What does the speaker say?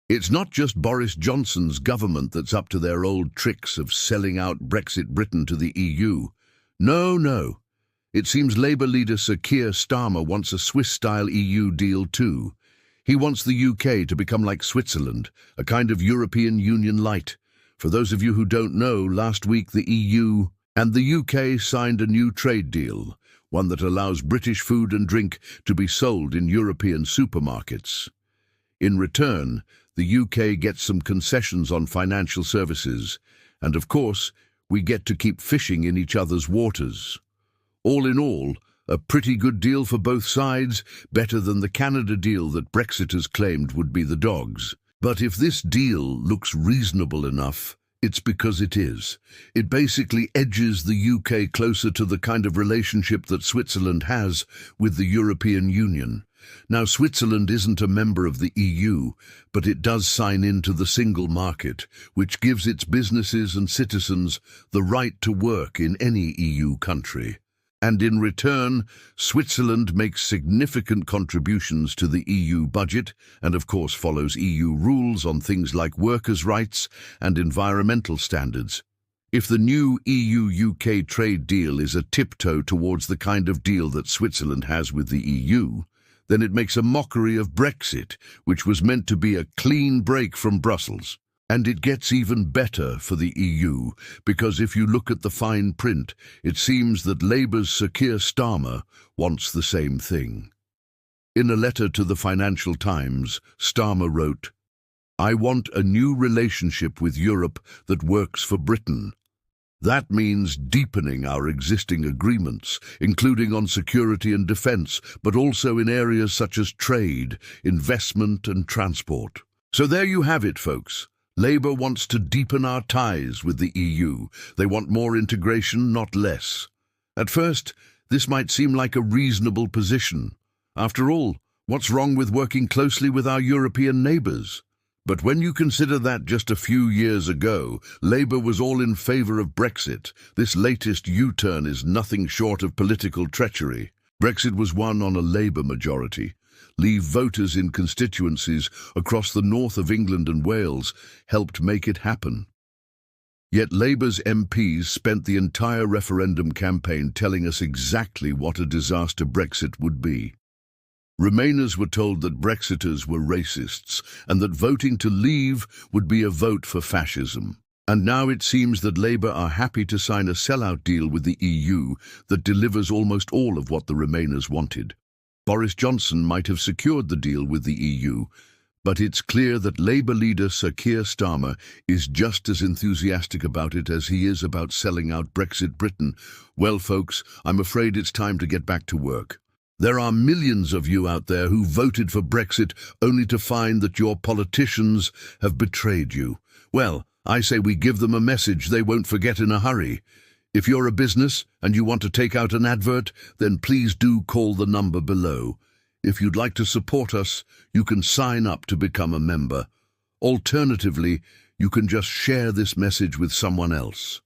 It's not just Boris Johnson's government that's up to their old tricks of selling out Brexit Britain to the EU. No. It seems Labour leader Sir Keir Starmer wants a Swiss-style EU deal too. He wants the UK to become like Switzerland, a kind of European Union light. For those of you who don't know, last week the EU and the UK signed a new trade deal, one that allows British food and drink to be sold in European supermarkets. In return, the UK gets some concessions on financial services, and of course, we get to keep fishing in each other's waters. All in all, a pretty good deal for both sides, better than the Canada deal that Brexiters claimed would be the dogs. But if this deal looks reasonable enough, it's because it is. It basically edges the UK closer to the kind of relationship that Switzerland has with the European Union. Now, Switzerland isn't a member of the EU, but it does sign into the single market, which gives its businesses and citizens the right to work in any EU country. And in return, Switzerland makes significant contributions to the EU budget and of course follows EU rules on things like workers' rights and environmental standards. If the new EU-UK trade deal is a tiptoe towards the kind of deal that Switzerland has with the EU, then it makes a mockery of Brexit, which was meant to be a clean break from Brussels. And it gets even better for the EU, because if you look at the fine print, it seems that Labour's Sir Keir Starmer wants the same thing. In a letter to the Financial Times, Starmer wrote, "I want a new relationship with Europe that works for Britain. That means deepening our existing agreements, including on security and defence, but also in areas such as trade, investment and transport." So there you have it, folks. Labour wants to deepen our ties with the EU. They want more integration, not less. At first, this might seem like a reasonable position. After all, what's wrong with working closely with our European neighbours? But when you consider that just a few years ago, Labour was all in favour of Brexit, this latest U-turn is nothing short of political treachery. Brexit was won on a Labour majority. Leave voters in constituencies across the north of England and Wales helped make it happen. Yet Labour's MPs spent the entire referendum campaign telling us exactly what a disaster Brexit would be. Remainers were told that Brexiters were racists and that voting to leave would be a vote for fascism. And now it seems that Labour are happy to sign a sellout deal with the EU that delivers almost all of what the Remainers wanted. Boris Johnson might have secured the deal with the EU, but it's clear that Labour leader Sir Keir Starmer is just as enthusiastic about it as he is about selling out Brexit Britain. Well, folks, I'm afraid it's time to get back to work. There are millions of you out there who voted for Brexit only to find that your politicians have betrayed you. Well, I say we give them a message they won't forget in a hurry. If you're a business and you want to take out an advert, then please do call the number below. If you'd like to support us, you can sign up to become a member. Alternatively, you can just share this message with someone else.